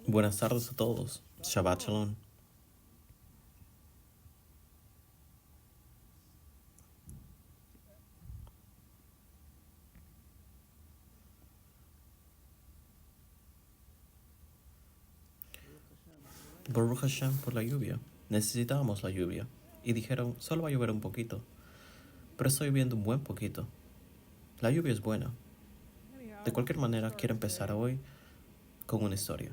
Buenas tardes a todos. Shabbat Shalom. Baruch Hashem por la lluvia. Necesitábamos la lluvia. Y dijeron, solo va a llover un poquito. Pero está lloviendo un buen poquito. La lluvia es buena. De cualquier manera, quiero empezar hoy con una historia.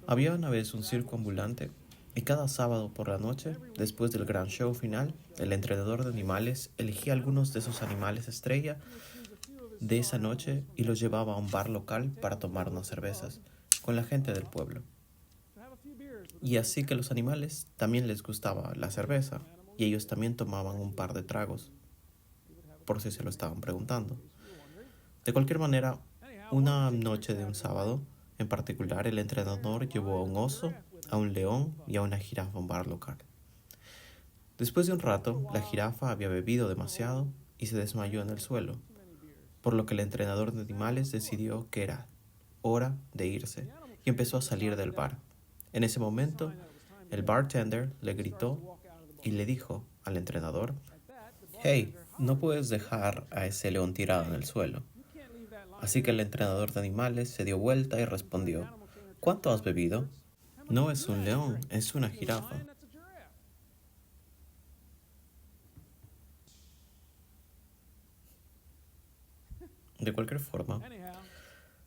Había una vez un circo ambulante y cada sábado por la noche, después del gran show final, el entrenador de animales elegía algunos de esos animales estrella de esa noche y los llevaba a un bar local para tomar unas cervezas con la gente del pueblo. Y así que los animales también les gustaba la cerveza y ellos también tomaban un par de tragos, por si se lo estaban preguntando. De cualquier manera, una noche de un sábado, en particular, el entrenador llevó a un oso, a un león y a una jirafa a un bar local. Después de un rato, la jirafa había bebido demasiado y se desmayó en el suelo, por lo que el entrenador de animales decidió que era hora de irse y empezó a salir del bar. En ese momento, el bartender le gritó y le dijo al entrenador: «Hey, no puedes dejar a ese león tirado en el suelo». Así que el entrenador de animales se dio vuelta y respondió: «¿Cuánto has bebido?» «No es un león, es una jirafa». De cualquier forma,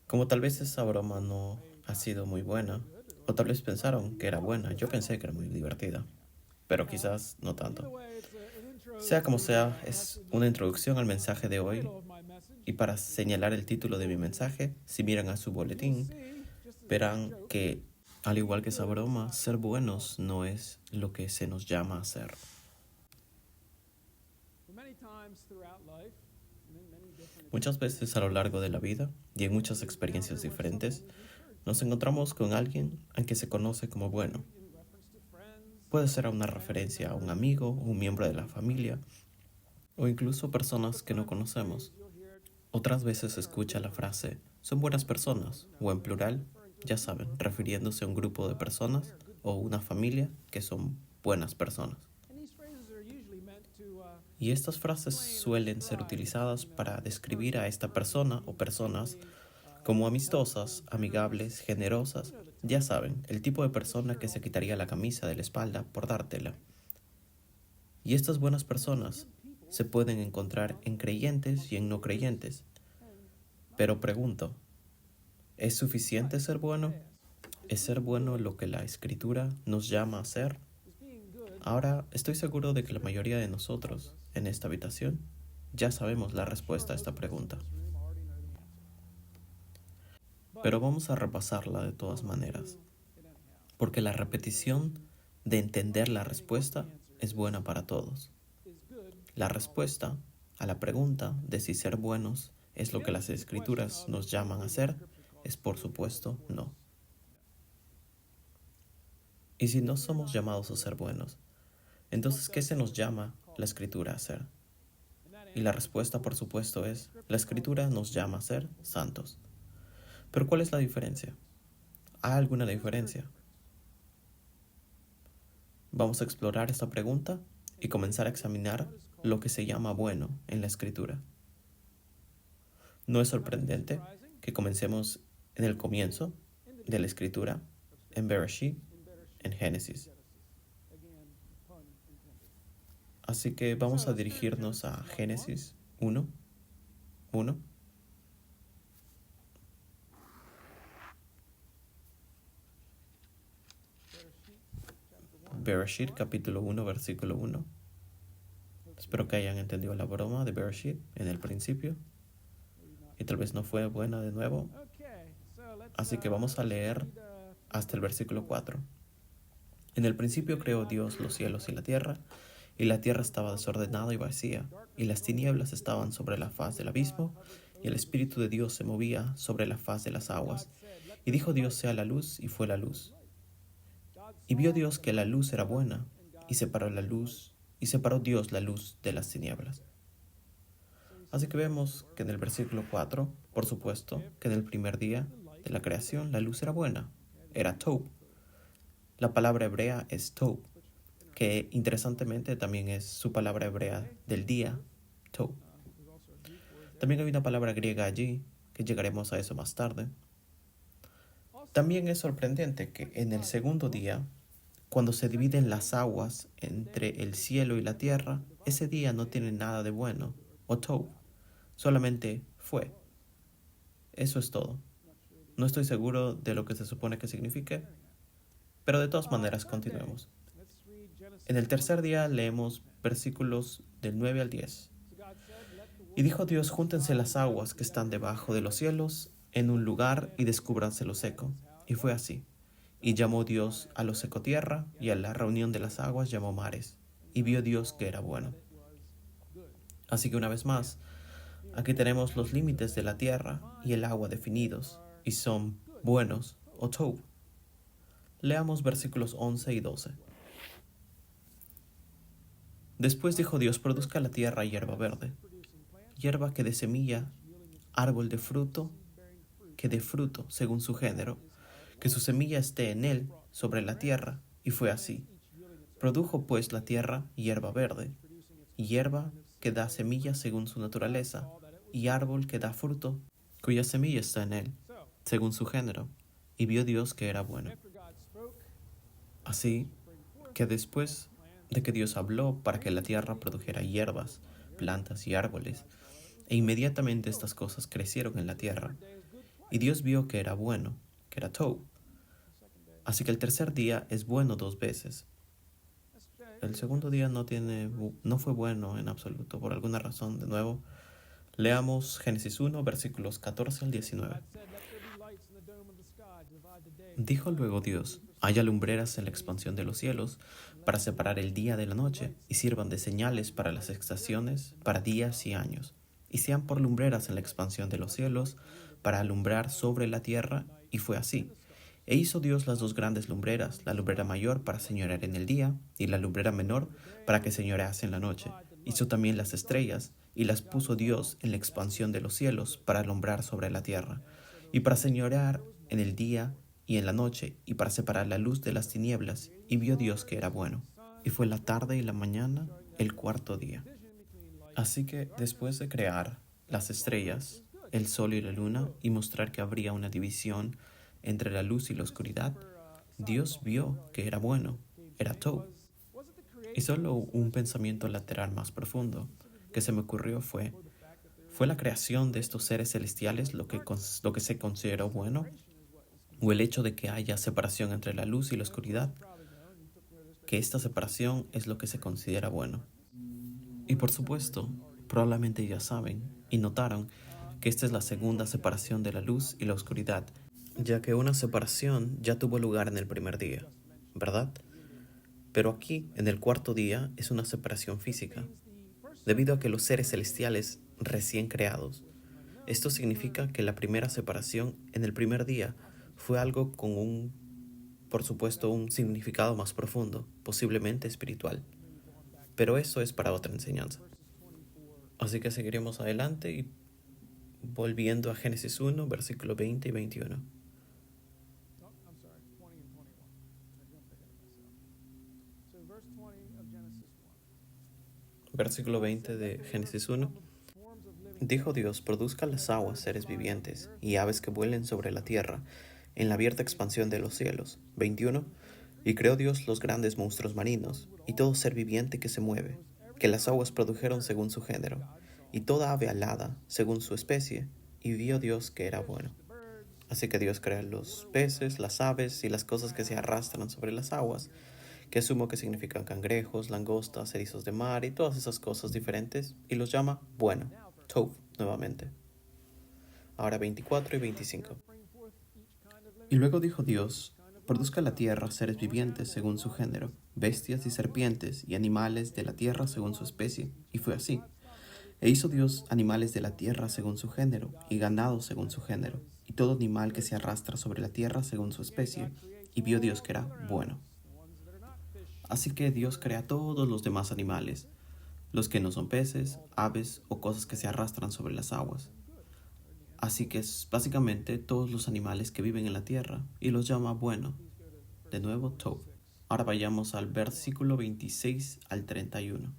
como tal vez esa broma no ha sido muy buena, o tal vez pensaron que era buena, yo pensé que era muy divertida, pero quizás no tanto. Sea como sea, es una introducción al mensaje de hoy, y para señalar el título de mi mensaje, si miran a su boletín, verán que, al igual que esa broma, ser buenos no es lo que se nos llama a ser. Muchas veces a lo largo de la vida y en muchas experiencias diferentes, nos encontramos con alguien al que se conoce como bueno. Puede ser una referencia a un amigo, un miembro de la familia, o incluso personas que no conocemos. Otras veces se escucha la frase, son buenas personas, o en plural, ya saben, refiriéndose a un grupo de personas o una familia que son buenas personas. Y estas frases suelen ser utilizadas para describir a esta persona o personas como amistosas, amigables, generosas. Ya saben, el tipo de persona que se quitaría la camisa de la espalda por dártela. Y estas buenas personas se pueden encontrar en creyentes y en no creyentes. Pero pregunto, ¿es suficiente ser bueno? ¿Es ser bueno lo que la Escritura nos llama a ser? Ahora, estoy seguro de que la mayoría de nosotros, en esta habitación, ya sabemos la respuesta a esta pregunta. Pero vamos a repasarla de todas maneras, porque la repetición de entender la respuesta es buena para todos. La respuesta a la pregunta de si ser buenos es lo que las Escrituras nos llaman a ser es, por supuesto, no. Y si no somos llamados a ser buenos, entonces, ¿qué se nos llama la Escritura a ser? Y la respuesta, por supuesto, es: la Escritura nos llama a ser santos. Pero ¿cuál es la diferencia? ¿Hay alguna diferencia? Vamos a explorar esta pregunta y comenzar a examinar lo que se llama bueno en la Escritura. No es sorprendente que comencemos en el comienzo de la Escritura, en Bereshit, en Génesis. Así que vamos a dirigirnos a Génesis 1:1. Bereshit, capítulo 1, versículo 1. Espero que hayan entendido la broma de Bereshit en el principio. Y tal vez no fue buena de nuevo. Así que vamos a leer hasta el versículo 4. En el principio creó Dios los cielos y la tierra estaba desordenada y vacía, y las tinieblas estaban sobre la faz del abismo, y el Espíritu de Dios se movía sobre la faz de las aguas. Y dijo Dios: sea la luz, y fue la luz. Y vio Dios que la luz era buena, y separó Dios la luz de las tinieblas. Así que vemos que en el versículo 4, por supuesto, que en el primer día de la creación la luz era buena, era Tov. La palabra hebrea es Tov, que interesantemente también es su palabra hebrea del día, Tov. También hay una palabra griega allí, que llegaremos a eso más tarde. También es sorprendente que en el segundo día, cuando se dividen las aguas entre el cielo y la tierra, ese día no tiene nada de bueno, o Tov, solamente fue. Eso es todo. No estoy seguro de lo que se supone que signifique, pero de todas maneras continuemos. En el tercer día leemos versículos del 9 al 10. Y dijo Dios: júntense las aguas que están debajo de los cielos en un lugar y descúbranse lo seco. Y fue así. Y llamó Dios a lo seco tierra, y a la reunión de las aguas llamó mares. Y vio Dios que era bueno. Así que una vez más, aquí tenemos los límites de la tierra y el agua definidos, y son buenos o Tov. Leamos versículos 11 y 12. Después dijo Dios: produzca la tierra hierba verde, hierba que dé semilla, árbol de fruto, que dé fruto según su género, que su semilla esté en él sobre la tierra. Y fue así. Produjo pues la tierra hierba verde, hierba que da semilla según su naturaleza, y árbol que da fruto, cuya semilla está en él, según su género. Y vio Dios que era bueno. Así que después de que Dios habló para que la tierra produjera hierbas, plantas y árboles, e inmediatamente estas cosas crecieron en la tierra, y Dios vio que era bueno, que era Tov. Así que el tercer día es bueno 2 veces. El segundo día no fue bueno en absoluto, por alguna razón. De nuevo, leamos Génesis 1, versículos 14 al 19. Dijo luego Dios: haya lumbreras en la expansión de los cielos, para separar el día de la noche, y sirvan de señales para las estaciones, para días y años, y sean por lumbreras en la expansión de los cielos, para alumbrar sobre la tierra. Y fue así. E hizo Dios las 2 grandes lumbreras, la lumbrera mayor para señorear en el día, y la lumbrera menor para que señorease en la noche. Hizo también las estrellas, y las puso Dios en la expansión de los cielos, para alumbrar sobre la tierra, y para señorear en el día y en la noche, y para separar la luz de las tinieblas. Y vio Dios que era bueno. Y fue la tarde y la mañana el cuarto día. Así que después de crear las estrellas, el sol y la luna, y mostrar que habría una división entre la luz y la oscuridad, Dios vio que era bueno, era Tov. Y solo un pensamiento lateral más profundo que se me ocurrió ¿fue la creación de estos seres celestiales lo que se consideró bueno? ¿O el hecho de que haya separación entre la luz y la oscuridad? Que esta separación es lo que se considera bueno. Y por supuesto, probablemente ya saben y notaron que esta es la segunda separación de la luz y la oscuridad, ya que una separación ya tuvo lugar en el primer día, ¿verdad? Pero aquí, en el cuarto día, es una separación física, debido a que los seres celestiales recién creados. Esto significa que la primera separación en el primer día fue algo con por supuesto, un significado más profundo, posiblemente espiritual. Pero eso es para otra enseñanza. Así que seguiremos adelante y volviendo a Génesis 1, versículos 20 y 21. Versículo 20 de Génesis 1. Dijo Dios: produzca las aguas seres vivientes y aves que vuelen sobre la tierra, en la abierta expansión de los cielos. 21. Y creó Dios los grandes monstruos marinos, y todo ser viviente que se mueve, que las aguas produjeron según su género, y toda ave alada según su especie, y vio Dios que era bueno. Así que Dios crea los peces, las aves y las cosas que se arrastran sobre las aguas, que asumo que significan cangrejos, langostas, erizos de mar y todas esas cosas diferentes, y los llama bueno, Tov, nuevamente. Ahora 24 y 25. Y luego dijo Dios: produzca la tierra seres vivientes según su género, bestias y serpientes, y animales de la tierra según su especie. Y fue así. E hizo Dios animales de la tierra según su género, y ganado según su género, y todo animal que se arrastra sobre la tierra según su especie. Y vio Dios que era bueno. Así que Dios crea todos los demás animales, los que no son peces, aves o cosas que se arrastran sobre las aguas. Así que es básicamente todos los animales que viven en la tierra y los llama bueno. De nuevo, Tov. Ahora vayamos al versículo 26 al 31.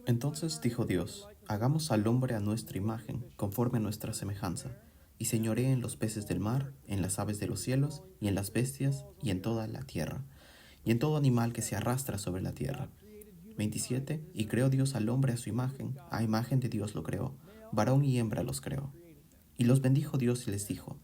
Entonces dijo Dios, hagamos al hombre a nuestra imagen, conforme a nuestra semejanza, y señoree en los peces del mar, en las aves de los cielos, y en las bestias, y en toda la tierra, y en todo animal que se arrastra sobre la tierra. 27. Y creó Dios al hombre a imagen de Dios lo creó, varón y hembra los creó. Y los bendijo Dios y les dijo,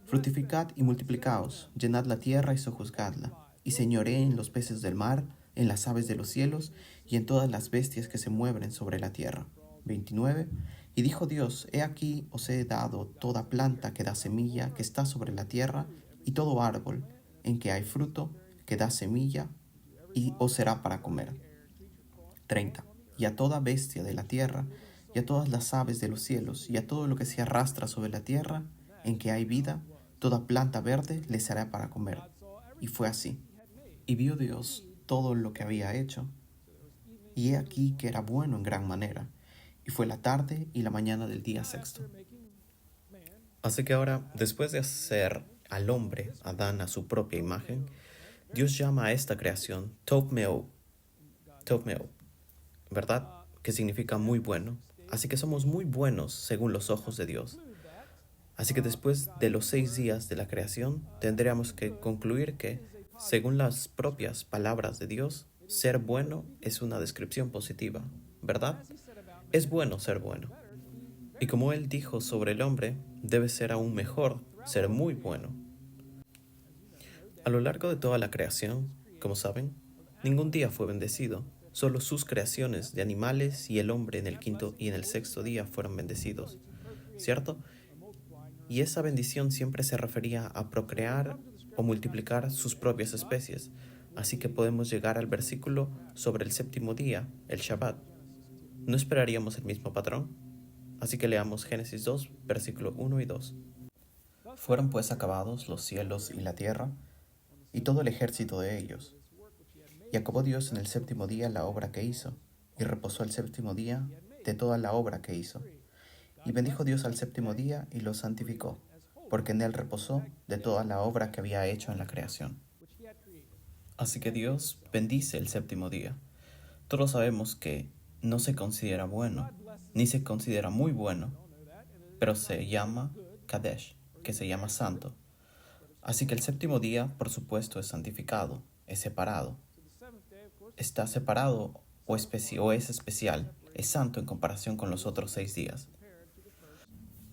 fructificad y multiplicaos, llenad la tierra y sojuzgadla, y señoree en los peces del mar, en las aves de los cielos, y en todas las bestias que se mueven sobre la tierra. 29. Y dijo Dios, he aquí os he dado toda planta que da semilla que está sobre la tierra, y todo árbol en que hay fruto que da semilla, y os será para comer. 30. Y a toda bestia de la tierra, y a todas las aves de los cielos, y a todo lo que se arrastra sobre la tierra, en que hay vida, toda planta verde les será para comer. Y fue así. Y vio Dios todo lo que había hecho, y he aquí que era bueno en gran manera. Y fue la tarde y la mañana del día sexto. Así que ahora, después de hacer al hombre, Adán, a su propia imagen, Dios llama a esta creación Tov Me'od, ¿verdad? Que significa muy bueno. Así que somos muy buenos según los ojos de Dios. Así que después de los 6 días de la creación, tendríamos que concluir que, según las propias palabras de Dios, ser bueno es una descripción positiva, ¿verdad? Es bueno ser bueno. Y como Él dijo sobre el hombre, debe ser aún mejor, ser muy bueno. A lo largo de toda la creación, como saben, ningún día fue bendecido. Solo sus creaciones de animales y el hombre en el quinto y en el sexto día fueron bendecidos, ¿cierto? Y esa bendición siempre se refería a procrear o multiplicar sus propias especies. Así que podemos llegar al versículo sobre el séptimo día, el Shabbat. ¿No esperaríamos el mismo patrón? Así que leamos Génesis 2, versículo 1 y 2. Fueron pues acabados los cielos y la tierra, y todo el ejército de ellos. Y acabó Dios en el séptimo día la obra que hizo, y reposó el séptimo día de toda la obra que hizo. Y bendijo Dios al séptimo día y lo santificó, porque en él reposó de toda la obra que había hecho en la creación. Así que Dios bendice el séptimo día. Todos sabemos que no se considera bueno, ni se considera muy bueno, pero se llama Kadesh, que se llama santo. Así que el séptimo día, por supuesto, es santificado, es separado. Está separado o es especial, es santo en comparación con los otros 6 días.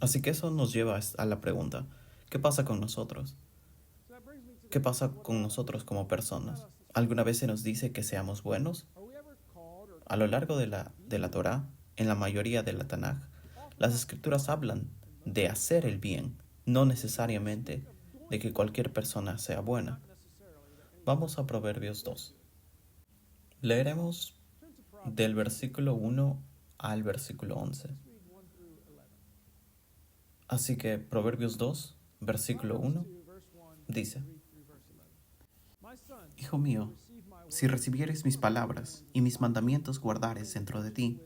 Así que eso nos lleva a la pregunta, ¿qué pasa con nosotros? ¿Qué pasa con nosotros como personas? ¿Alguna vez se nos dice que seamos buenos? A lo largo de la Torá, en la mayoría de la Tanaj, las escrituras hablan de hacer el bien, no necesariamente de que cualquier persona sea buena. Vamos a Proverbios 2. Leeremos del versículo 1 al versículo 11. Así que Proverbios 2, versículo 1, dice: Hijo mío, si recibieres mis palabras y mis mandamientos guardares dentro de ti,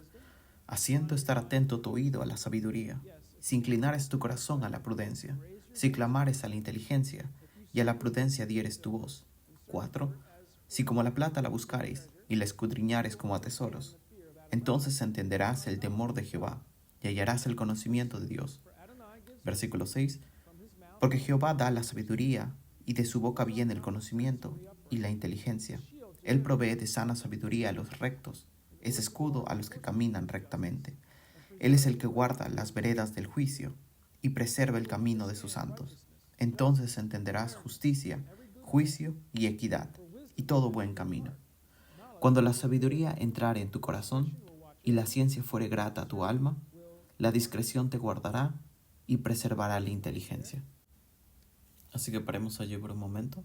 haciendo estar atento tu oído a la sabiduría, si inclinares tu corazón a la prudencia, si clamares a la inteligencia, y a la prudencia dieres tu voz. 4. Si como la plata la buscares, y la escudriñares como a tesoros, entonces entenderás el temor de Jehová, y hallarás el conocimiento de Dios. Versículo 6. Porque Jehová da la sabiduría, y de su boca viene el conocimiento y la inteligencia. Él provee de sana sabiduría a los rectos, es escudo a los que caminan rectamente. Él es el que guarda las veredas del juicio, y preserva el camino de sus santos. Entonces entenderás justicia, juicio y equidad, y todo buen camino. Cuando la sabiduría entrare en tu corazón, y la ciencia fuere grata a tu alma, la discreción te guardará y preservará la inteligencia. Así que paremos allí por un momento.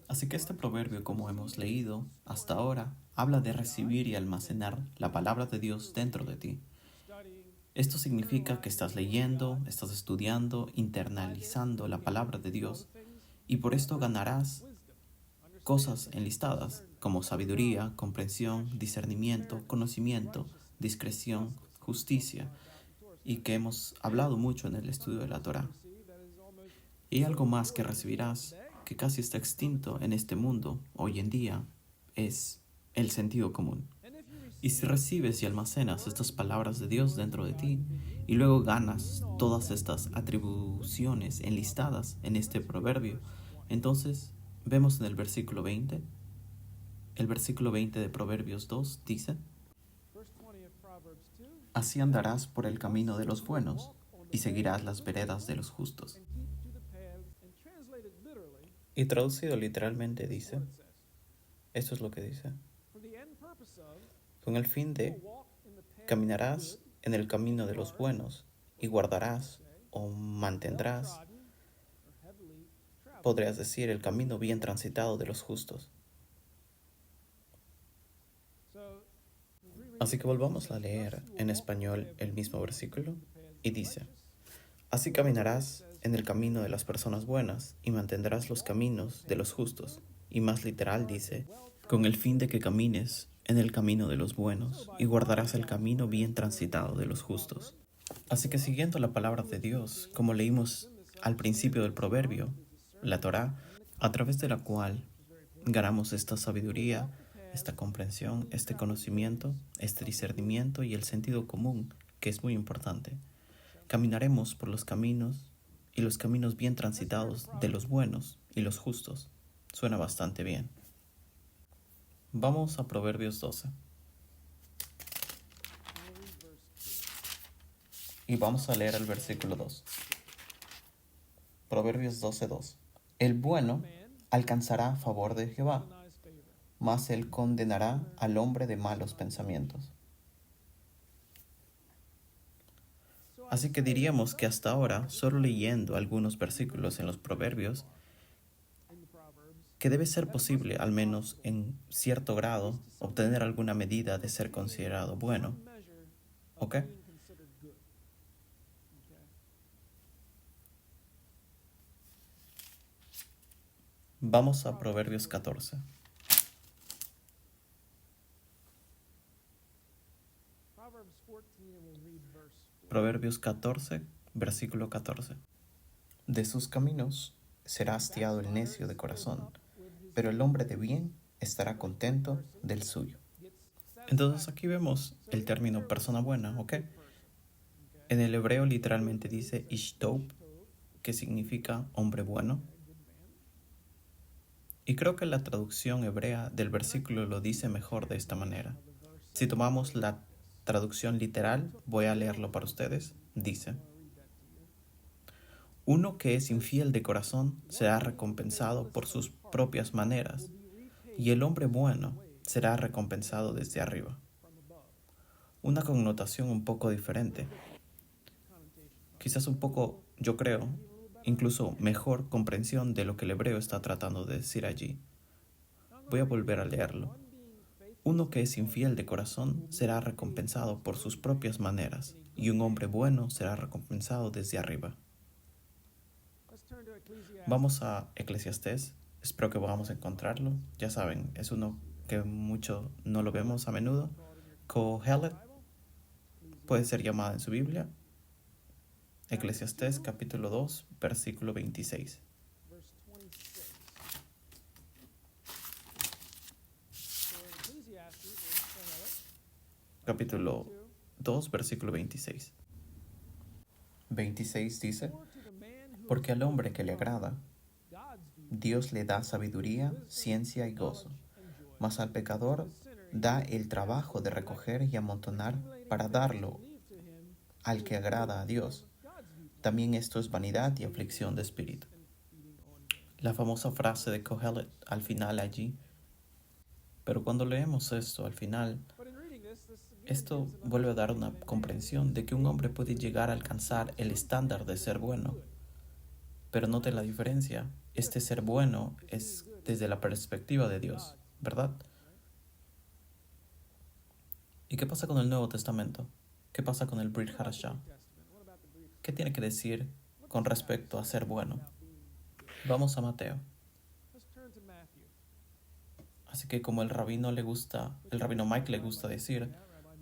Así que este proverbio, como hemos leído hasta ahora, habla de recibir y almacenar la palabra de Dios dentro de ti. Esto significa que estás leyendo, estás estudiando, internalizando la palabra de Dios, y por esto ganarás cosas enlistadas como sabiduría, comprensión, discernimiento, conocimiento, discreción, justicia, y que hemos hablado mucho en el estudio de la Torá. Y algo más que recibirás, que casi está extinto en este mundo hoy en día, es el sentido común. Y si recibes y almacenas estas palabras de Dios dentro de ti, y luego ganas todas estas atribuciones enlistadas en este proverbio, entonces vemos en el versículo 20 de Proverbios 2 dice: así andarás por el camino de los buenos y seguirás las veredas de los justos. Y traducido literalmente dice, esto es lo que dice: con el fin de caminarás en el camino de los buenos y guardarás o mantendrás, podrías decir, el camino bien transitado de los justos. Así que volvamos a leer en español el mismo versículo y dice: así caminarás en el camino de las personas buenas y mantendrás los caminos de los justos. Y más literal dice: con el fin de que camines en el camino de los buenos y guardarás el camino bien transitado de los justos. Así que siguiendo la palabra de Dios, como leímos al principio del proverbio, la Torá, a través de la cual ganamos esta sabiduría, esta comprensión, este conocimiento, este discernimiento y el sentido común, que es muy importante. Caminaremos por los caminos y los caminos bien transitados de los buenos y los justos. Suena bastante bien. Vamos a Proverbios 12. Y vamos a leer el versículo 2. Proverbios 12:2. El bueno alcanzará favor de Jehová, mas él condenará al hombre de malos pensamientos. Así que diríamos que hasta ahora, solo leyendo algunos versículos en los Proverbios, que debe ser posible, al menos en cierto grado, obtener alguna medida de ser considerado bueno. ¿Ok? Vamos a Proverbios 14. Proverbios 14, versículo 14. De sus caminos será hastiado el necio de corazón, pero el hombre de bien estará contento del suyo. Entonces aquí vemos el término persona buena, ¿ok? En el hebreo literalmente dice ishtov, que significa hombre bueno. Y creo que la traducción hebrea del versículo lo dice mejor de esta manera. Si tomamos la traducción literal, voy a leerlo para ustedes. Dice: uno que es infiel de corazón será recompensado por sus propias maneras, y el hombre bueno será recompensado desde arriba. Una connotación un poco diferente. Quizás un poco, yo creo, incluso mejor comprensión de lo que el hebreo está tratando de decir allí. Voy a volver a leerlo. Uno que es infiel de corazón será recompensado por sus propias maneras, y un hombre bueno será recompensado desde arriba. Vamos a Eclesiastés. Espero que podamos encontrarlo. Ya saben, es uno que mucho no lo vemos a menudo. Kohelet puede ser llamada en su Biblia. Eclesiastés capítulo 2, versículo 26. Capítulo 2, versículo 26. 26 dice: porque al hombre que le agrada, Dios le da sabiduría, ciencia y gozo, mas al pecador da el trabajo de recoger y amontonar para darlo al que agrada a Dios. También esto es vanidad y aflicción de espíritu. La famosa frase de Kohelet al final allí. Pero cuando leemos esto al final, esto vuelve a dar una comprensión de que un hombre puede llegar a alcanzar el estándar de ser bueno. Pero note la diferencia. Este ser bueno es desde la perspectiva de Dios, ¿verdad? ¿Y qué pasa con el Nuevo Testamento? ¿Qué pasa con el Brit Hadashah? ¿Qué tiene que decir con respecto a ser bueno? Vamos a Mateo. Así que como el rabino Mike le gusta decir,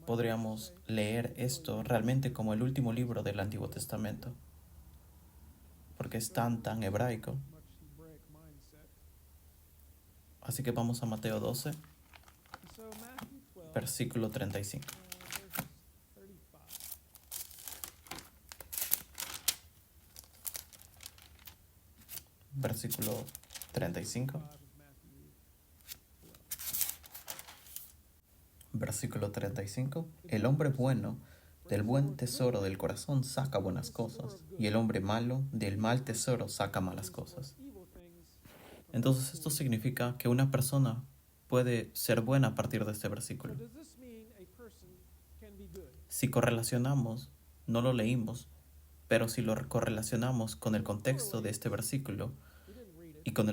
podríamos leer esto realmente como el último libro del Antiguo Testamento, porque es tan hebraico. Así que vamos a Mateo 12, versículo 35. Versículo 35. Versículo 35. El hombre bueno del buen tesoro del corazón saca buenas cosas, y el hombre malo del mal tesoro saca malas cosas. Entonces esto significa que una persona puede ser buena a partir de este versículo. Si correlacionamos, no lo leímos, pero si lo correlacionamos con el contexto de este versículo y con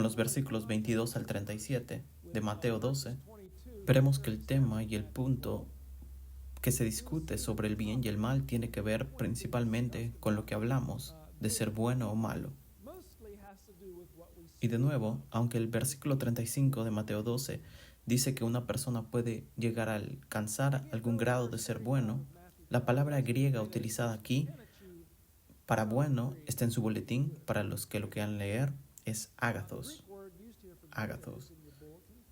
los versículos 22 al 37 de Mateo 12, veremos que el tema y el punto que se discute sobre el bien y el mal tiene que ver principalmente con lo que hablamos de ser bueno o malo. Y de nuevo, aunque el versículo 35 de Mateo 12 dice que una persona puede llegar a alcanzar algún grado de ser bueno, la palabra griega utilizada aquí para bueno está en su boletín. Para los que lo quieran leer, es ágathos. Ágathos.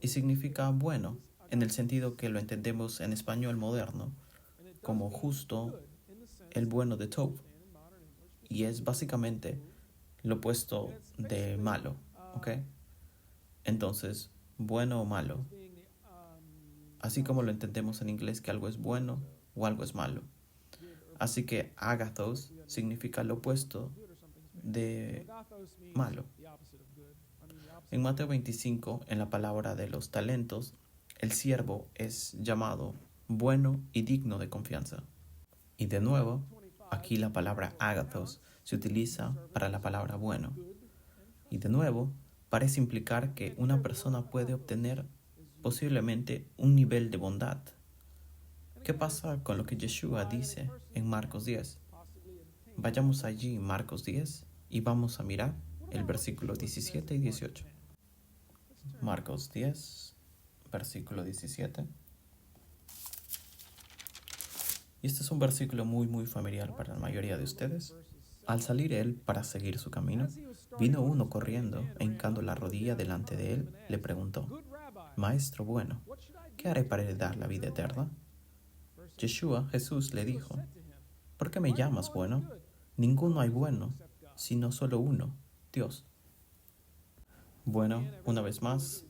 Y significa bueno, en el sentido que lo entendemos en español moderno, como justo, el bueno de Tov. Y es básicamente lo opuesto de malo, ¿ok? Entonces, bueno o malo, así como lo entendemos en inglés que algo es bueno o algo es malo. Así que ágathos significa lo opuesto de malo. En Mateo 25, en la palabra de los talentos, el siervo es llamado bueno y digno de confianza. Y de nuevo, aquí la palabra ágathos se utiliza para la palabra bueno. Y de nuevo, parece implicar que una persona puede obtener posiblemente un nivel de bondad. ¿Qué pasa con lo que Yeshua dice en Marcos 10? Vayamos allí, Marcos 10, y vamos a mirar el versículo 17 y 18. Marcos 10, versículo 17. Y este es un versículo muy familiar para la mayoría de ustedes. Al salir él para seguir su camino, vino uno corriendo e hincando la rodilla delante de él, le preguntó: Maestro bueno, ¿qué haré para heredar la vida eterna? Yeshua, Jesús, le dijo: ¿Por qué me llamas bueno? Ninguno hay bueno, sino solo uno, Dios. Bueno, una vez más,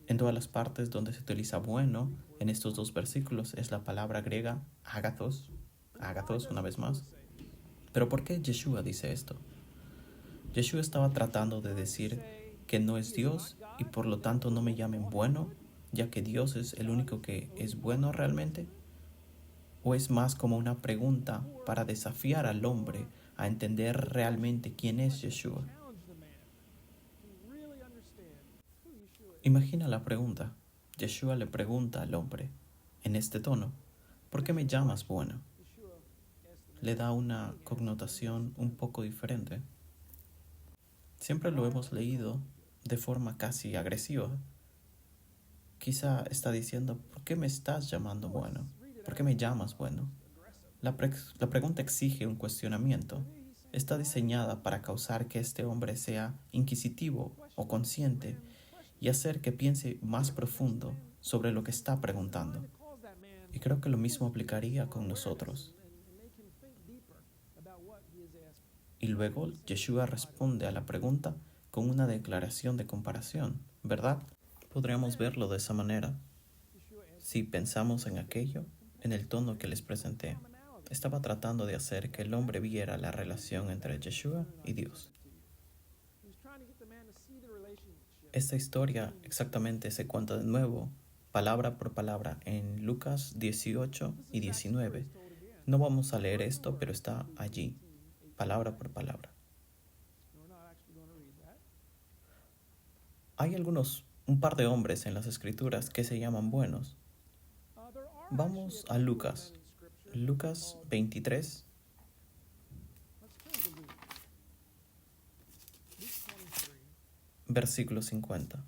en todas las partes donde se utiliza bueno, en estos dos versículos es la palabra griega ágathos, ágathos una vez más. Pero ¿por qué Yeshua dice esto? Yeshua estaba tratando de decir que no es Dios y por lo tanto no me llamen bueno, ya que Dios es el único que es bueno realmente. ¿O es más como una pregunta para desafiar al hombre a entender realmente quién es Yeshua? Imagina la pregunta. Yeshua le pregunta al hombre, en este tono: ¿por qué me llamas bueno? Le da una connotación un poco diferente. Siempre lo hemos leído de forma casi agresiva. Quizá está diciendo: ¿por qué me estás llamando bueno? ¿Por qué me llamas bueno? La pregunta exige un cuestionamiento. Está diseñada para causar que este hombre sea inquisitivo o consciente y hacer que piense más profundo sobre lo que está preguntando. Y creo que lo mismo aplicaría con nosotros. Y luego Yeshua responde a la pregunta con una declaración de comparación, ¿verdad? Podríamos verlo de esa manera si pensamos en aquello, en el tono que les presenté. Estaba tratando de hacer que el hombre viera la relación entre Yeshua y Dios. Esta historia exactamente se cuenta de nuevo, palabra por palabra, en Lucas 18 y 19. No vamos a leer esto, pero está allí, palabra por palabra. Hay un par de hombres en las escrituras que se llaman buenos. Vamos a Lucas 23. Versículo 50.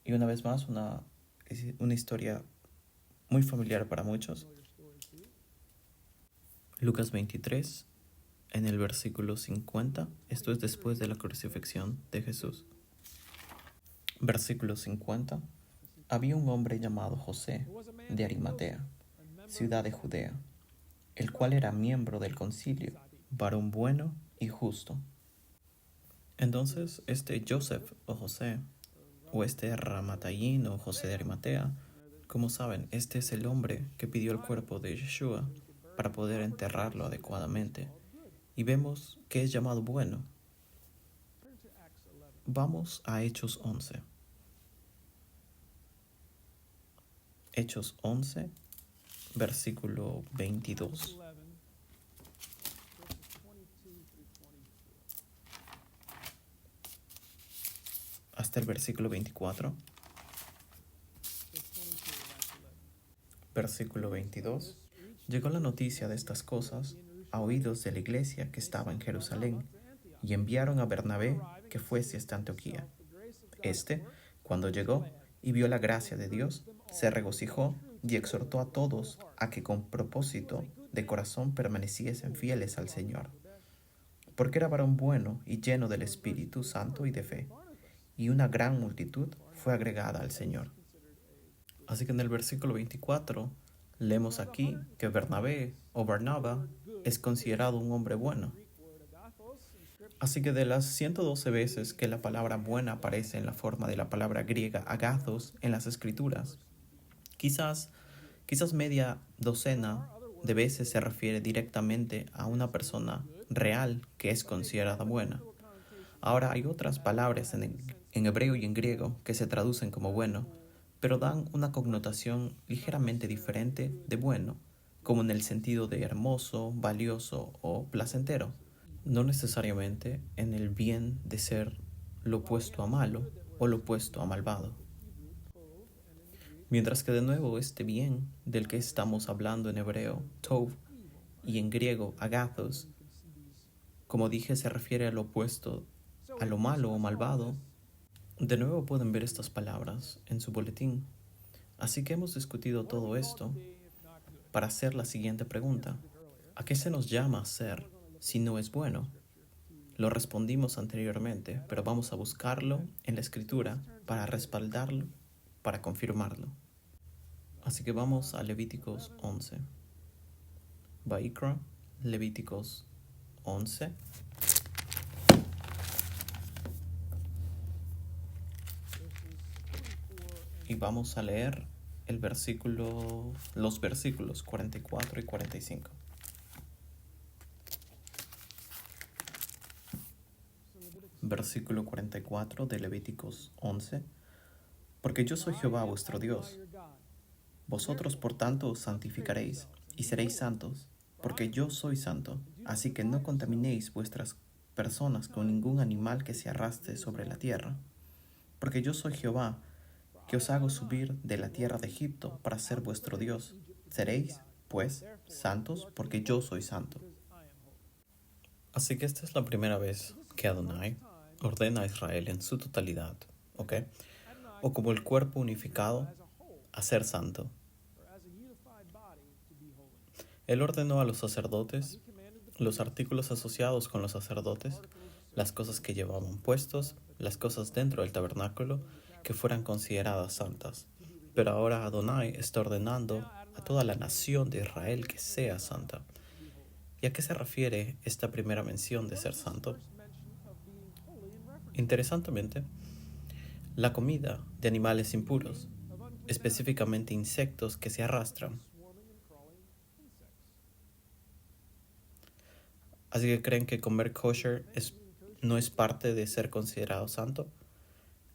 Y una vez más, una historia muy familiar para muchos. Lucas 23, en el versículo 50. Esto es después de la crucifixión de Jesús. Versículo 50. Había un hombre llamado José de Arimatea, ciudad de Judea, el cual era miembro del concilio, varón bueno y justo. Entonces, este Joseph o José, o este Ramatayín o José de Arimatea, como saben, este es el hombre que pidió el cuerpo de Yeshua para poder enterrarlo adecuadamente. Y vemos que es llamado bueno. Vamos a Hechos 11. Hechos 11, versículo 22. Hasta el versículo 24. Versículo 22. Llegó la noticia de estas cosas a oídos de la iglesia que estaba en Jerusalén, y enviaron a Bernabé que fuese hasta Antioquía. Cuando llegó y vio la gracia de Dios, se regocijó y exhortó a todos a que con propósito de corazón permaneciesen fieles al Señor, porque era varón bueno y lleno del Espíritu Santo y de fe, y una gran multitud fue agregada al Señor. Así que en el versículo 24 leemos aquí que Bernabé o Barnaba es considerado un hombre bueno. Así que de las 112 veces que la palabra buena aparece en la forma de la palabra griega agathos en las escrituras, quizás media docena de veces se refiere directamente a una persona real que es considerada buena. Ahora hay otras palabras en hebreo y en griego que se traducen como bueno, pero dan una connotación ligeramente diferente de bueno, como en el sentido de hermoso, valioso o placentero, no necesariamente en el bien de ser lo opuesto a malo o lo opuesto a malvado. Mientras que de nuevo este bien del que estamos hablando en hebreo, tov, y en griego, agathos, como dije, se refiere a lo opuesto a lo malo o malvado. De nuevo pueden ver estas palabras en su boletín. Así que hemos discutido todo esto para hacer la siguiente pregunta. ¿A qué se nos llama a ser si no es bueno? Lo respondimos anteriormente, pero vamos a buscarlo en la escritura para respaldarlo, para confirmarlo. Así que vamos a Levíticos 11. Vaikra, Levíticos 11. Y vamos a leer los versículos 44 y 45. Versículo 44 de Levíticos 11. Porque yo soy Jehová vuestro Dios. Vosotros por tanto os santificaréis y seréis santos, porque yo soy santo. Así que no contaminéis vuestras personas con ningún animal que se arrastre sobre la tierra. Porque yo soy Jehová, que os hago subir de la tierra de Egipto para ser vuestro Dios. Seréis, pues, santos, porque yo soy santo. Así que esta es la primera vez que Adonai ordena a Israel en su totalidad, ¿ok? O como el cuerpo unificado, a ser santo. Él ordenó a los sacerdotes, los artículos asociados con los sacerdotes, las cosas que llevaban puestos, las cosas dentro del tabernáculo, que fueran consideradas santas. Pero ahora Adonai está ordenando a toda la nación de Israel que sea santa. ¿Y a qué se refiere esta primera mención de ser santo? Interesantemente, la comida de animales impuros, específicamente insectos que se arrastran. Así que creen que comer kosher no es parte de ser considerado santo.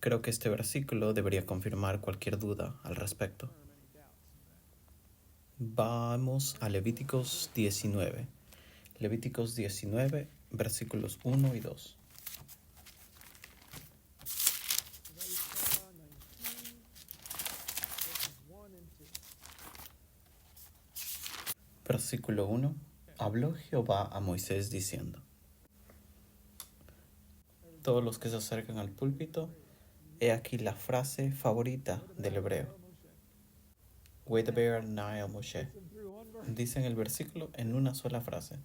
Creo que este versículo debería confirmar cualquier duda al respecto. Vamos a Levíticos 19. Levíticos 19, versículos 1 y 2. Versículo 1. Habló Jehová a Moisés diciendo: Todos los que se acercan al púlpito, he aquí la frase favorita del hebreo. Wedeber Nael Moshe. Dice en el versículo en una sola frase.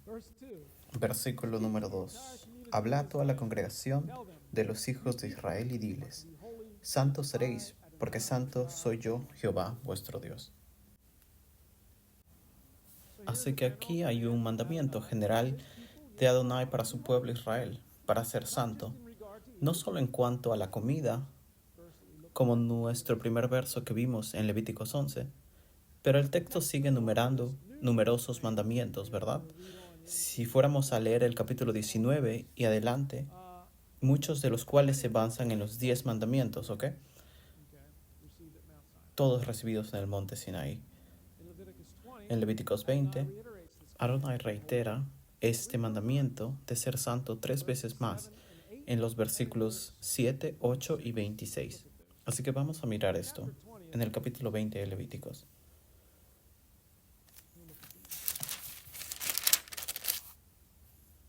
Versículo número 2. Habla a toda la congregación de los hijos de Israel y diles: santos seréis, porque santo soy yo, Jehová, vuestro Dios. Así que aquí hay un mandamiento general de Adonai para su pueblo Israel, para ser santo, no solo en cuanto a la comida, como nuestro primer verso que vimos en Levíticos 11, pero el texto sigue enumerando numerosos mandamientos, ¿verdad? Si fuéramos a leer el capítulo 19 y adelante, muchos de los cuales se basan en los 10 mandamientos, ¿ok? Todos recibidos en el monte Sinaí. En Levíticos 20, Adonai reitera este mandamiento de ser santo 3 veces más en los versículos 7, 8 y 26. Así que vamos a mirar esto en el capítulo 20 de Levíticos.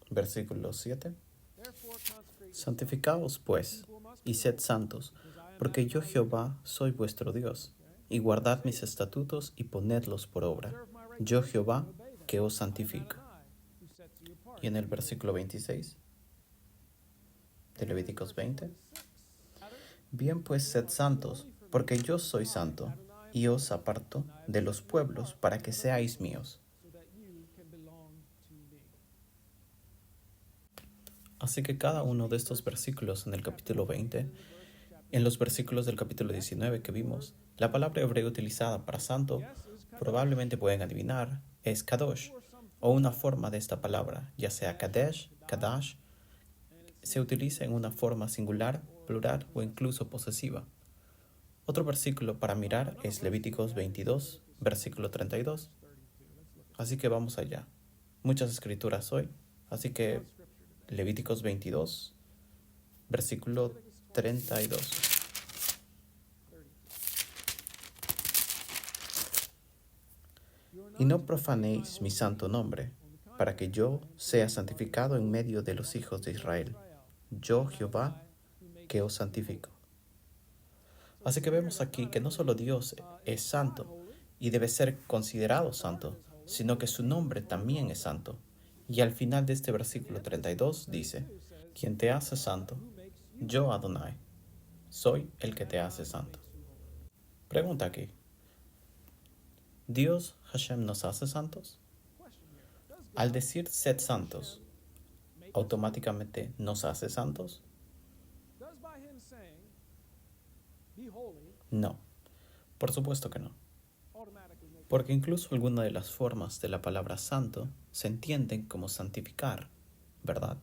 Versículo 7. Santificaos, pues, y sed santos, porque yo Jehová soy vuestro Dios, y guardad mis estatutos y ponedlos por obra. Yo Jehová, que os santifico. Y en el versículo 26 de Levíticos 20. Bien pues, sed santos, porque yo soy santo, y os aparto de los pueblos para que seáis míos. Así que cada uno de estos versículos en el capítulo 20, en los versículos del capítulo 19 que vimos, la palabra hebrea utilizada para santo, probablemente pueden adivinar, es kadosh, o una forma de esta palabra, ya sea kadesh, kadash, se utiliza en una forma singular, plural o incluso posesiva. Otro versículo para mirar es Levíticos 22, versículo 32. Así que vamos allá. Muchas escrituras hoy, así que Levíticos 22, versículo 32. Y no profanéis mi santo nombre, para que yo sea santificado en medio de los hijos de Israel. Yo, Jehová, que os santifico. Así que vemos aquí que no solo Dios es santo y debe ser considerado santo, sino que su nombre también es santo. Y al final de este versículo 32 dice: quien te hace santo, yo Adonai, soy el que te hace santo. Pregunta aquí: ¿Dios Hashem nos hace santos? Al decir sed santos, ¿automáticamente nos hace santos? No, por supuesto que no. Porque incluso algunas de las formas de la palabra santo se entienden como santificar, ¿verdad?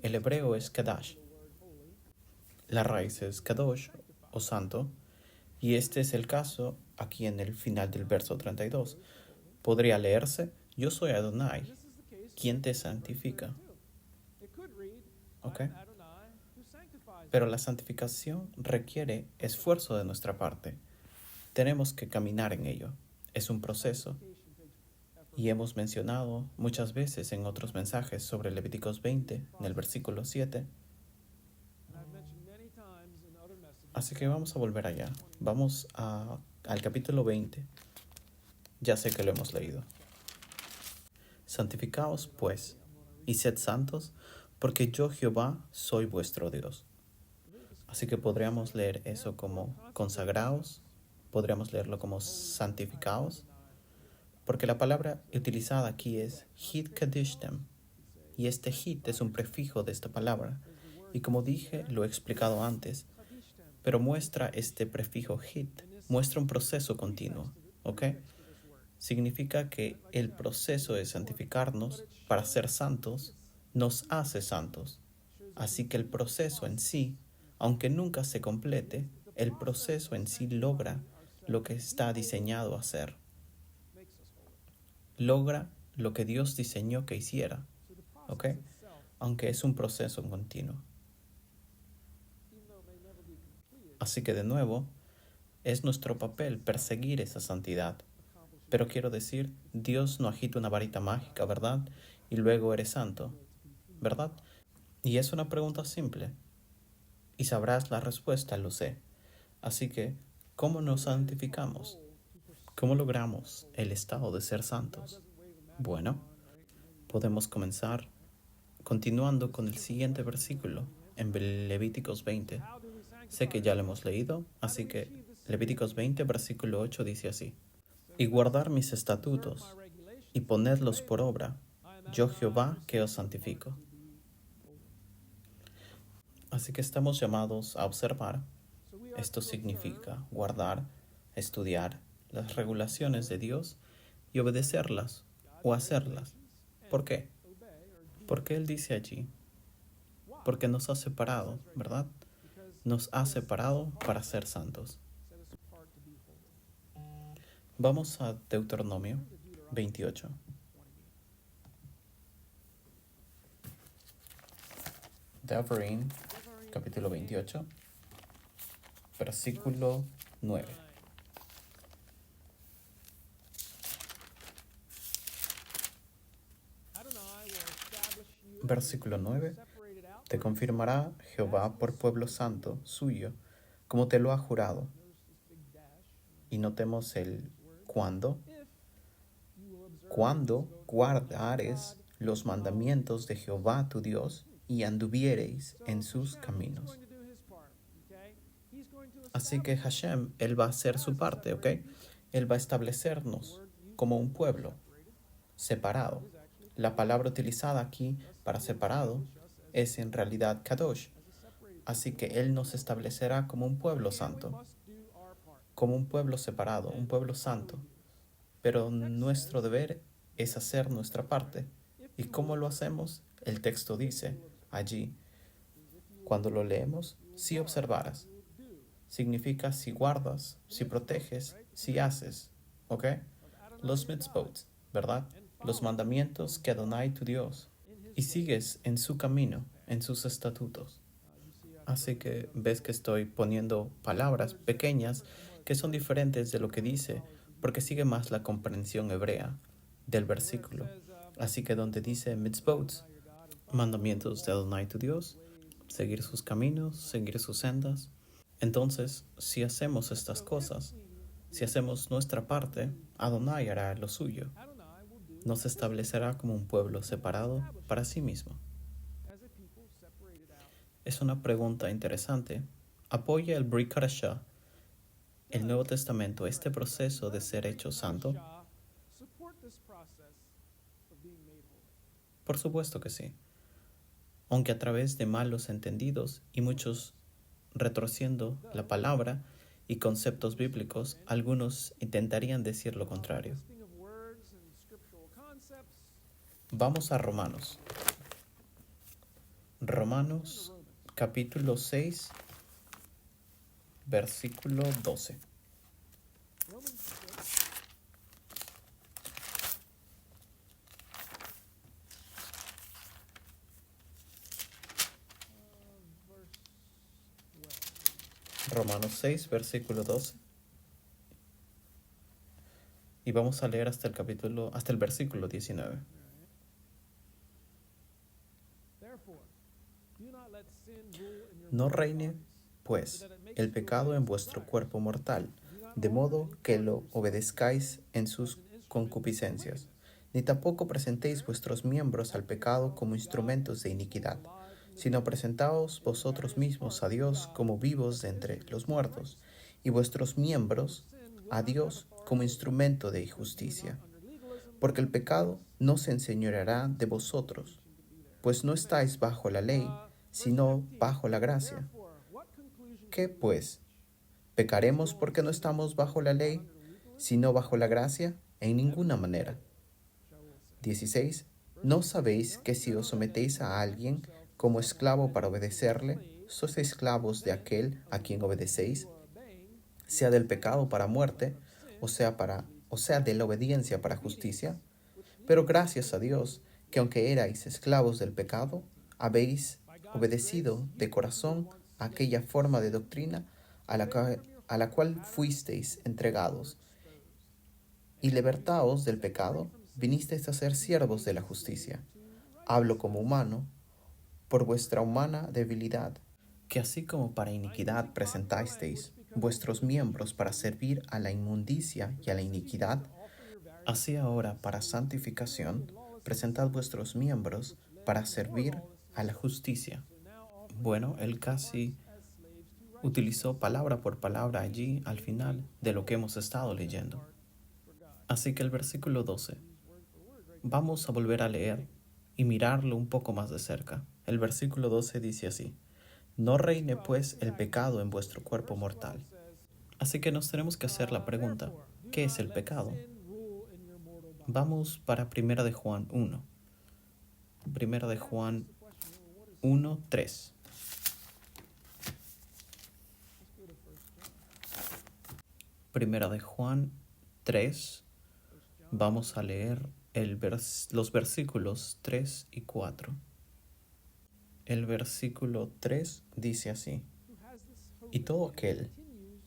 El hebreo es kadash, la raíz es kadosh o santo, y este es el caso aquí en el final del verso 32. Podría leerse: yo soy Adonai, quien te santifica. ¿Ok? Pero la santificación requiere esfuerzo de nuestra parte. Tenemos que caminar en ello. Es un proceso. Y hemos mencionado muchas veces en otros mensajes sobre Levíticos 20, en el versículo 7. Así que vamos a volver allá. Vamos al capítulo 20. Ya sé que lo hemos leído. Santificaos, pues, y sed santos, porque yo Jehová soy vuestro Dios. Así que podríamos leer eso como consagraos, podríamos leerlo como santificaos, porque la palabra utilizada aquí es hit kadishtem, y este hit es un prefijo de esta palabra, y como dije, lo he explicado antes, pero muestra este prefijo hit, muestra un proceso continuo, ¿ok? Significa que el proceso de santificarnos para ser santos nos hace santos, así que el proceso en sí, aunque nunca se complete, el proceso en sí logra lo que está diseñado a hacer. Logra lo que Dios diseñó que hiciera, ¿ok? Aunque es un proceso continuo. Así que de nuevo, es nuestro papel perseguir esa santidad. Pero quiero decir, Dios no agita una varita mágica, ¿verdad? Y luego eres santo, ¿verdad? Y es una pregunta simple. Y sabrás la respuesta, lo sé. Así que, ¿cómo nos santificamos? ¿Cómo logramos el estado de ser santos? Bueno, podemos comenzar continuando con el siguiente versículo en Levíticos 20. Sé que ya lo hemos leído, así que Levíticos 20, versículo 8 dice así: Y guardar mis estatutos y ponerlos por obra, yo Jehová que os santifico. Así que estamos llamados a observar. Esto significa guardar, estudiar las regulaciones de Dios y obedecerlas o hacerlas. ¿Por qué? Porque Él dice allí, porque nos ha separado, ¿verdad? Nos ha separado para ser santos. Vamos a Deuteronomio 28. Devarim, capítulo 28, versículo 9. Versículo 9. Te confirmará Jehová por pueblo santo suyo, como te lo ha jurado. Y notemos el cuándo. Cuando guardares los mandamientos de Jehová tu Dios y anduviereis en sus caminos. Así que Hashem, Él va a hacer su parte, ¿ok? Él va a establecernos como un pueblo separado. La palabra utilizada aquí para separado es en realidad kadosh. Así que Él nos establecerá como un pueblo santo, como un pueblo separado, un pueblo santo. Pero nuestro deber es hacer nuestra parte. ¿Y cómo lo hacemos? El texto dice allí, cuando lo leemos, si observaras. Significa si guardas, si proteges, si haces, ¿ok? Los mitzvot, ¿verdad? Los mandamientos que Adonai tu Dios. Y sigues en su camino, en sus estatutos. Así que ves que estoy poniendo palabras pequeñas que son diferentes de lo que dice, porque sigue más la comprensión hebrea del versículo. Así que donde dice mitzvot, mandamientos de Adonai tu Dios, seguir sus caminos, seguir sus sendas. Entonces, si hacemos estas cosas, si hacemos nuestra parte, Adonai hará lo suyo. Nos establecerá como un pueblo separado para sí mismo. Es una pregunta interesante. ¿Apoya el Brit Hadashah, el Nuevo Testamento, este proceso de ser hecho santo? Por supuesto que sí. Aunque a través de malos entendidos y muchos retorciendo la palabra y conceptos bíblicos, algunos intentarían decir lo contrario. Vamos a Romanos. Romanos capítulo 6, versículo 12. Romanos 6, versículo 12. Y vamos a leer hasta el versículo 19. No reine, pues, el pecado en vuestro cuerpo mortal, de modo que lo obedezcáis en sus concupiscencias, ni tampoco presentéis vuestros miembros al pecado como instrumentos de iniquidad, sino presentaos vosotros mismos a Dios como vivos de entre los muertos, y vuestros miembros a Dios como instrumento de justicia. Porque el pecado no se enseñoreará de vosotros, pues no estáis bajo la ley, sino bajo la gracia. ¿Qué pues? ¿Pecaremos porque no estamos bajo la ley, sino bajo la gracia? En ninguna manera. 16. ¿No sabéis que si os sometéis a alguien como esclavo para obedecerle, sois esclavos de aquel a quien obedecéis, sea del pecado para muerte, o sea de la obediencia para justicia? Pero gracias a Dios, que aunque erais esclavos del pecado, habéis obedecido de corazón a aquella forma de doctrina a la cual fuisteis entregados, y libertaos del pecado, vinisteis a ser siervos de la justicia. Hablo como humano, por vuestra humana debilidad, que así como para iniquidad presentasteis vuestros miembros para servir a la inmundicia y a la iniquidad, así ahora para santificación presentad vuestros miembros para servir a la justicia. Bueno, él casi utilizó palabra por palabra allí al final de lo que hemos estado leyendo. Así que el versículo 12, vamos a volver a leer y mirarlo un poco más de cerca. El versículo 12 dice así: no reine pues el pecado en vuestro cuerpo mortal. Así que nos tenemos que hacer la pregunta, ¿qué es el pecado? Vamos para 1 de Juan 1. 1 de Juan 1, 3. 1 de Juan 3, vamos a leer los versículos 3 y 4. El versículo 3 dice así: y todo aquel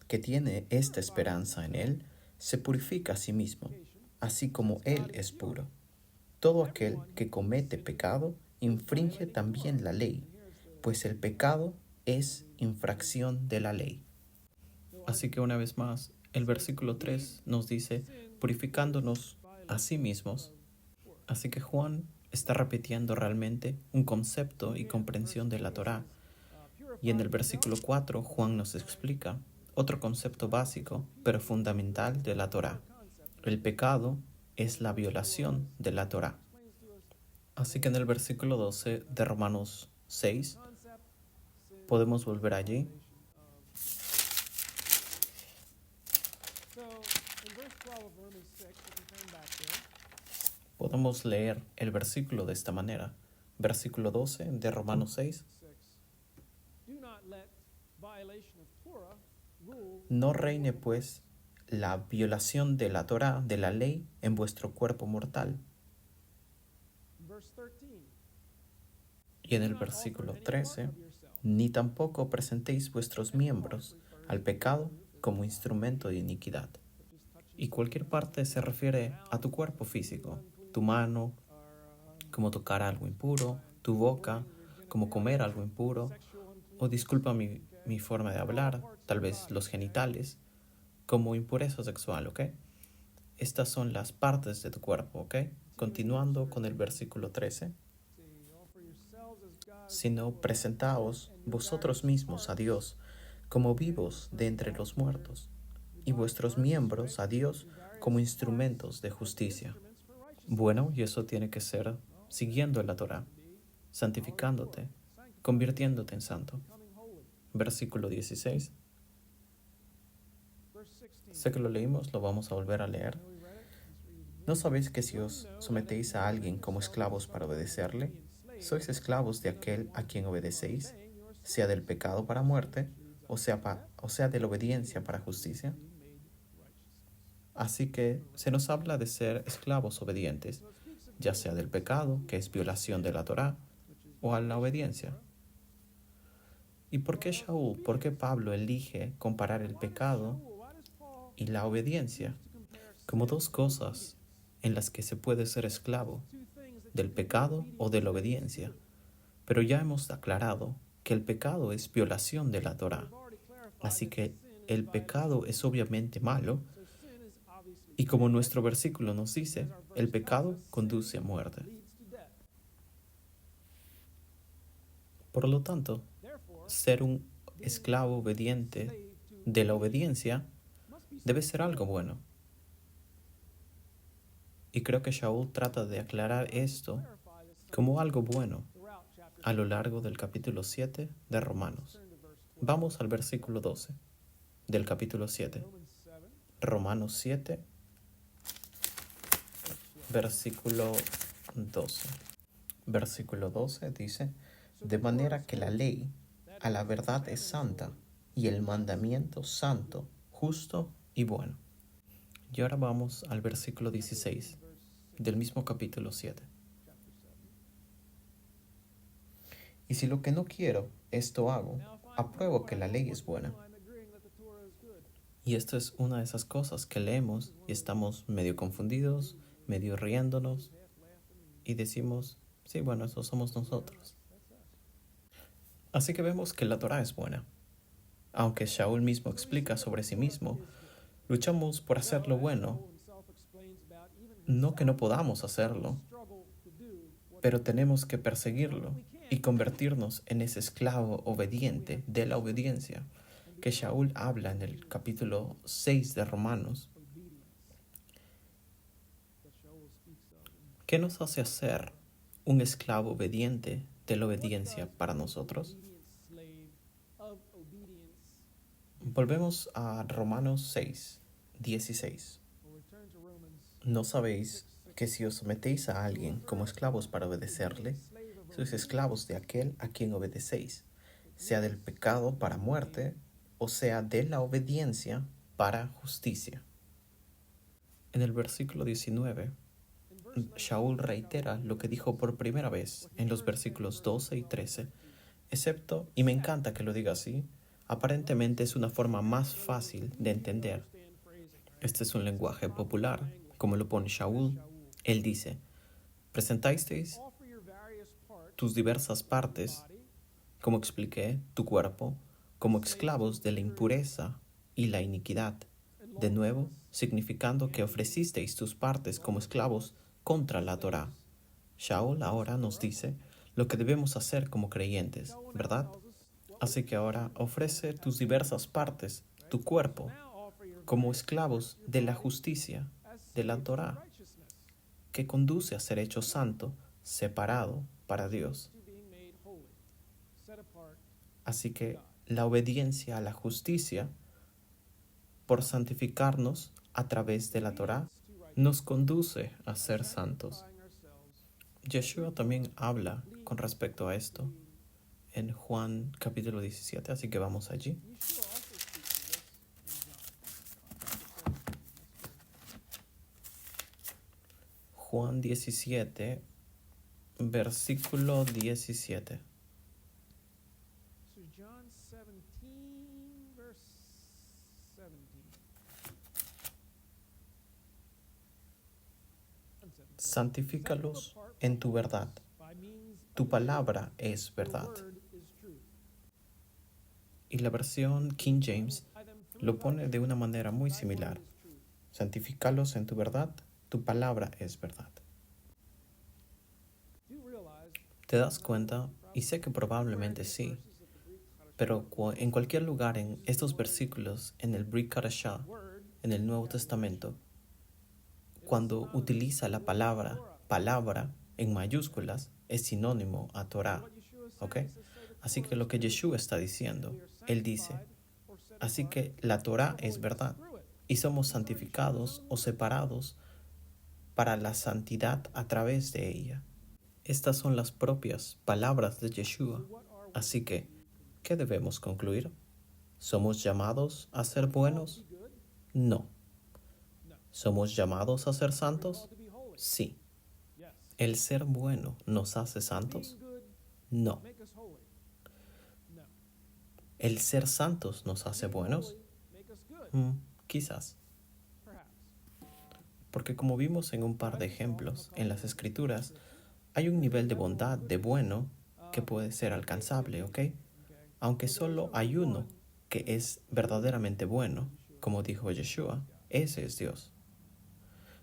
que tiene esta esperanza en él, se purifica a sí mismo, así como él es puro. Todo aquel que comete pecado, infringe también la ley, pues el pecado es infracción de la ley. Así que una vez más, el versículo 3 nos dice, purificándonos a sí mismos. Así que Juan está repitiendo realmente un concepto y comprensión de la Torá. Y en el versículo 4, Juan nos explica otro concepto básico, pero fundamental de la Torá. El pecado es la violación de la Torá. Así que en el versículo 12 de Romanos 6, podemos volver allí. Podemos leer el versículo de esta manera. Versículo 12 de Romanos 6. No reine pues la violación de la Torá, de la ley, en vuestro cuerpo mortal. Y en el versículo 13, ni tampoco presentéis vuestros miembros al pecado como instrumento de iniquidad. Y cualquier parte se refiere a tu cuerpo físico, tu mano, como tocar algo impuro, tu boca, como comer algo impuro, o disculpa mi forma de hablar, tal vez los genitales, como impureza sexual, ¿ok? Estas son las partes de tu cuerpo, ¿ok? Continuando con el versículo 13. Sino presentaos vosotros mismos a Dios como vivos de entre los muertos, y vuestros miembros a Dios como instrumentos de justicia. Bueno, y eso tiene que ser siguiendo la Torá, santificándote, convirtiéndote en santo. Versículo 16. Sé que lo leímos, lo vamos a volver a leer. ¿No sabéis que si os sometéis a alguien como esclavos para obedecerle, sois esclavos de aquel a quien obedecéis, sea del pecado para muerte, o sea de la obediencia para justicia? Así que se nos habla de ser esclavos obedientes, ya sea del pecado, que es violación de la Torá, o a la obediencia. ¿Y por qué Shaul, por qué Pablo elige comparar el pecado y la obediencia como dos cosas en las que se puede ser esclavo, del pecado o de la obediencia? Pero ya hemos aclarado que el pecado es violación de la Torá, así que el pecado es obviamente malo, y como nuestro versículo nos dice, el pecado conduce a muerte. Por lo tanto, ser un esclavo obediente de la obediencia debe ser algo bueno. Y creo que Shaul trata de aclarar esto como algo bueno a lo largo del capítulo 7 de Romanos. Vamos al versículo 12 del capítulo 7. Romanos 7, versículo 12. Versículo 12 dice: de manera que la ley a la verdad es santa, y el mandamiento santo, justo y bueno. Y ahora vamos al versículo 16 del mismo capítulo 7. Y si lo que no quiero, esto hago, apruebo que la ley es buena. Y esto es una de esas cosas que leemos y estamos medio confundidos, medio riéndonos, y decimos, sí, bueno, eso somos nosotros. Así que vemos que la Torá es buena. Aunque Shaul mismo explica sobre sí mismo, luchamos por hacer lo bueno, no que no podamos hacerlo, pero tenemos que perseguirlo y convertirnos en ese esclavo obediente de la obediencia que Shaul habla en el capítulo 6 de Romanos. ¿Qué nos hace ser un esclavo obediente de la obediencia para nosotros? Volvemos a Romanos 6, 16. ¿No sabéis que si os sometéis a alguien como esclavos para obedecerle, sois esclavos de aquel a quien obedecéis, sea del pecado para muerte, o sea de la obediencia para justicia? En el versículo 19, Shaul reitera lo que dijo por primera vez en los versículos 12 y 13, excepto, y me encanta que lo diga así, aparentemente es una forma más fácil de entender. Este es un lenguaje popular, como lo pone Shaul. Él dice: presentasteis tus diversas partes, como expliqué, tu cuerpo, como esclavos de la impureza y la iniquidad. De nuevo, significando que ofrecisteis tus partes como esclavos contra la Torá. Shaul ahora nos dice lo que debemos hacer como creyentes, ¿verdad? Así que ahora ofrece tus diversas partes, tu cuerpo, como esclavos de la justicia, de la Torá, que conduce a ser hecho santo, separado para Dios. Así que la obediencia a la justicia, por santificarnos a través de la Torá, nos conduce a ser santos. Yeshua también habla con respecto a esto en Juan capítulo 17, así que vamos allí. Juan 17, versículo 17. Santifícalos en tu verdad. Tu palabra es verdad. Y la versión King James lo pone de una manera muy similar. Santifícalos en tu verdad. Tu palabra es verdad. ¿Te das cuenta? Y sé que probablemente sí. Pero en cualquier lugar en estos versículos, en el Brit Hadashah, en el Nuevo Testamento, cuando utiliza la palabra en mayúsculas, es sinónimo a Torah, ¿ok? Así que lo que Yeshua está diciendo, él dice, así que la Torah es verdad y somos santificados o separados para la santidad a través de ella. Estas son las propias palabras de Yeshua. Así que, ¿qué debemos concluir? ¿Somos llamados a ser buenos? No. ¿Somos llamados a ser santos? Sí. ¿El ser bueno nos hace santos? No. ¿El ser santos nos hace buenos? Quizás. Porque como vimos en un par de ejemplos en las Escrituras, hay un nivel de bondad, de bueno, que puede ser alcanzable, ¿ok? Aunque solo hay uno que es verdaderamente bueno, como dijo Yeshua, ese es Dios.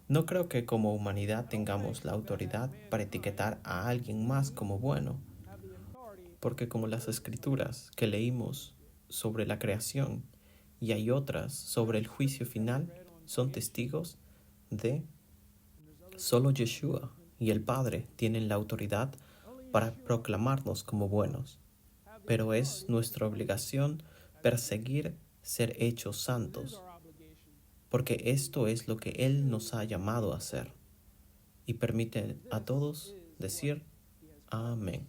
No creo que como humanidad tengamos la autoridad para etiquetar a alguien más como bueno, porque como las escrituras que leímos sobre la creación y hay otras sobre el juicio final son testigos de solo Yeshua y el Padre tienen la autoridad para proclamarnos como buenos, pero es nuestra obligación perseguir ser hechos santos, porque esto es lo que Él nos ha llamado a hacer, y permite a todos decir amén.